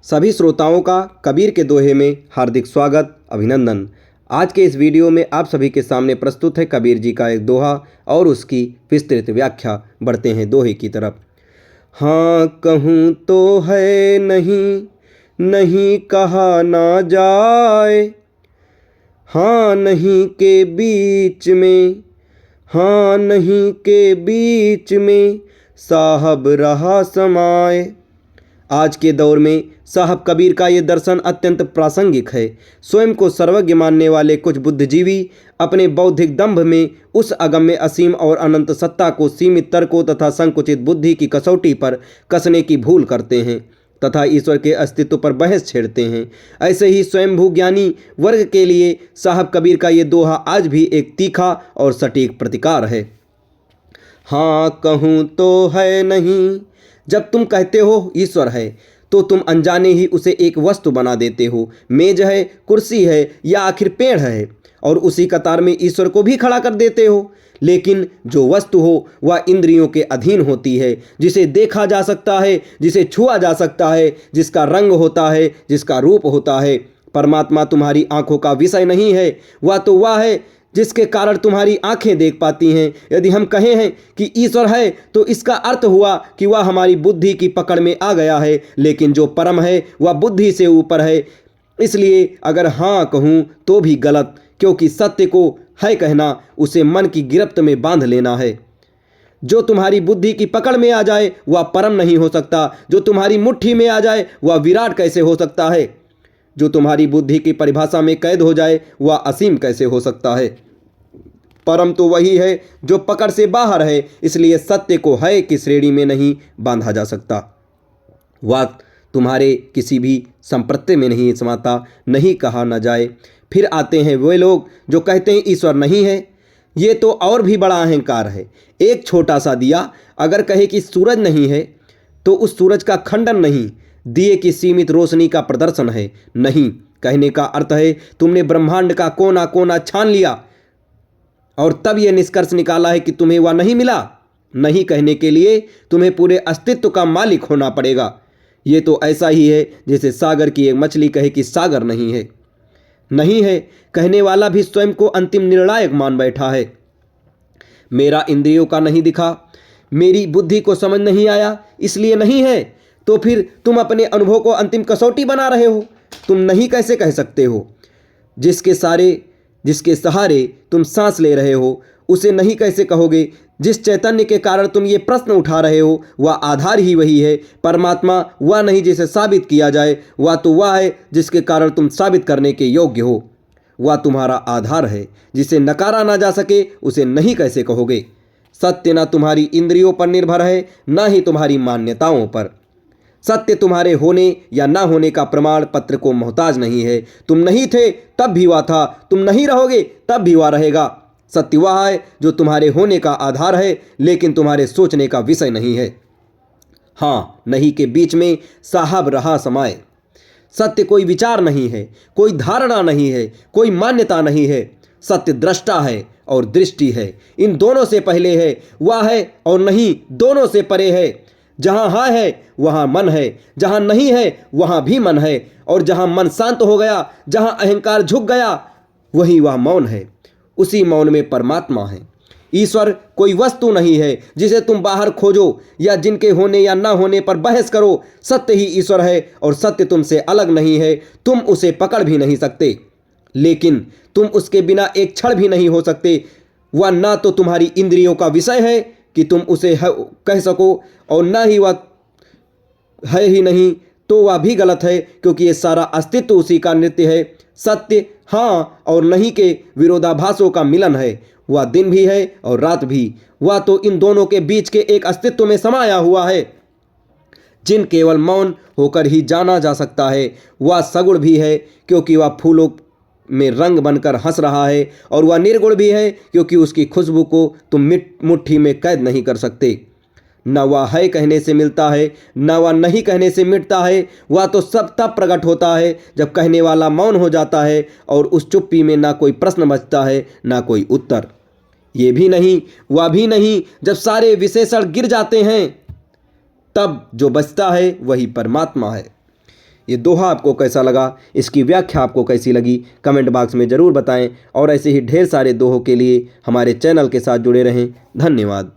सभी श्रोताओं का कबीर के दोहे में हार्दिक स्वागत, अभिनंदन। आज के इस वीडियो में आप सभी के सामने प्रस्तुत है कबीर जी का एक दोहा और उसकी विस्तृत व्याख्या। बढ़ते हैं दोहे की तरफ। हाँ कहूँ तो है नहीं, नहीं कहा ना जाए। हाँ नहीं के बीच में, हाँ नहीं के बीच में साहब रहा समाए। आज के दौर में साहब कबीर का ये दर्शन अत्यंत प्रासंगिक है। स्वयं को सर्वज्ञ मानने वाले कुछ बुद्धिजीवी अपने बौद्धिक दंभ में उस अगम्य असीम और अनंत सत्ता को सीमित तर्कों तथा संकुचित बुद्धि की कसौटी पर कसने की भूल करते हैं तथा ईश्वर के अस्तित्व पर बहस छेड़ते हैं। ऐसे ही स्वयंभू ज्ञानी वर्ग के लिए साहब कबीर का ये दोहा आज भी एक तीखा और सटीक प्रतिकार है। हाँ कहूँ तो है नहीं। जब तुम कहते हो ईश्वर है तो तुम अनजाने ही उसे एक वस्तु बना देते हो। मेज है, कुर्सी है या आखिर पेड़ है, और उसी कतार में ईश्वर को भी खड़ा कर देते हो। लेकिन जो वस्तु हो वह इंद्रियों के अधीन होती है, जिसे देखा जा सकता है, जिसे छुआ जा सकता है, जिसका रंग होता है, जिसका रूप होता है। परमात्मा तुम्हारी आंखों का विषय नहीं है, वह है जिसके कारण तुम्हारी आंखें देख पाती हैं। यदि हम कहें हैं कि ईश्वर है तो इसका अर्थ हुआ कि वह हमारी बुद्धि की पकड़ में आ गया है, लेकिन जो परम है वह बुद्धि से ऊपर है। इसलिए अगर हाँ कहूँ तो भी गलत, क्योंकि सत्य को है कहना उसे मन की गिरफ्त में बांध लेना है। जो तुम्हारी बुद्धि की पकड़ में आ जाए वह परम नहीं हो सकता। जो तुम्हारी मुट्ठी में आ जाए वह विराट कैसे हो सकता है। जो तुम्हारी बुद्धि की परिभाषा में कैद हो जाए वह असीम कैसे हो सकता है। परम तो वही है जो पकड़ से बाहर है, इसलिए सत्य को है की श्रेणी में नहीं बांधा जा सकता। वह तुम्हारे किसी भी संप्रत्य में नहीं समाता, नहीं कहा न जाए। फिर आते हैं वे लोग जो कहते हैं ईश्वर नहीं है। ये तो और भी बड़ा अहंकार है। एक छोटा सा दिया अगर कहे कि सूरज नहीं है तो उस सूरज का खंडन नहीं, दिए की सीमित रोशनी का प्रदर्शन है। नहीं कहने का अर्थ है तुमने ब्रह्मांड का कोना कोना छान लिया और तब यह निष्कर्ष निकाला है कि तुम्हें वह नहीं मिला। नहीं कहने के लिए तुम्हें पूरे अस्तित्व का मालिक होना पड़ेगा। ये तो ऐसा ही है जैसे सागर की एक मछली कहे कि सागर नहीं है। नहीं है कहने वाला भी स्वयं को अंतिम निर्णायक मान बैठा है। मेरा इंद्रियों का नहीं दिखा, मेरी बुद्धि को समझ नहीं आया, इसलिए नहीं है। तो फिर तुम अपने अनुभव को अंतिम कसौटी बना रहे हो। तुम नहीं कैसे कह सकते हो। जिसके सहारे तुम सांस ले रहे हो उसे नहीं कैसे कहोगे। जिस चैतन्य के कारण तुम ये प्रश्न उठा रहे हो वह आधार ही वही है। परमात्मा वह नहीं जिसे साबित किया जाए, वह तो वह है जिसके कारण तुम साबित करने के योग्य हो। वह तुम्हारा आधार है, जिसे नकारा ना जा सके उसे नहीं कैसे कहोगे। सत्य ना तुम्हारी इंद्रियों पर निर्भर है, ना ही तुम्हारी मान्यताओं पर। सत्य तुम्हारे होने या ना होने का प्रमाण पत्र को मोहताज नहीं है। तुम नहीं थे तब भी वह था, तुम नहीं रहोगे तब भी वह रहेगा। सत्य वह है जो तुम्हारे होने का आधार है, लेकिन तुम्हारे सोचने का विषय नहीं है। हाँ नहीं के बीच में साहब रहा समाये। सत्य कोई विचार नहीं है, कोई धारणा नहीं है, कोई मान्यता नहीं है। सत्य दृष्टा है और दृष्टि है। इन दोनों से पहले है, वह है और नहीं दोनों से परे है। जहाँ हाँ है वहाँ मन है, जहाँ नहीं है वहाँ भी मन है, और जहाँ मन शांत हो गया, जहाँ अहंकार झुक गया, वही वह मौन है। उसी मौन में परमात्मा है। ईश्वर कोई वस्तु नहीं है जिसे तुम बाहर खोजो या जिनके होने या ना होने पर बहस करो। सत्य ही ईश्वर है और सत्य तुमसे अलग नहीं है। तुम उसे पकड़ भी नहीं सकते, लेकिन तुम उसके बिना एक क्षण भी नहीं हो सकते। वह ना तो तुम्हारी इंद्रियों का विषय है कि तुम उसे कह सको, और ना ही वह है ही नहीं तो वह भी गलत है, क्योंकि ये सारा अस्तित्व उसी का नृत्य है। सत्य हाँ और नहीं के विरोधाभासों का मिलन है। वह दिन भी है और रात भी। वह तो इन दोनों के बीच के एक अस्तित्व में समाया हुआ है, जिन केवल मौन होकर ही जाना जा सकता है। वह सगुण भी है क्योंकि वह फूलों में रंग बनकर हंस रहा है, और वह निर्गुण भी है क्योंकि उसकी खुशबू को तुम मुट्ठी में कैद नहीं कर सकते। न वह है कहने से मिलता है, न वह नहीं कहने से मिटता है। वह तो सब तब प्रकट होता है जब कहने वाला मौन हो जाता है, और उस चुप्पी में ना कोई प्रश्न बचता है ना कोई उत्तर। ये भी नहीं वह भी नहीं, जब सारे विशेषण गिर जाते हैं तब जो बचता है वही परमात्मा है। ये दोहा आपको कैसा लगा, इसकी व्याख्या आपको कैसी लगी, कमेंट बॉक्स में ज़रूर बताएं और ऐसे ही ढेर सारे दोहों के लिए हमारे चैनल के साथ जुड़े रहें। धन्यवाद।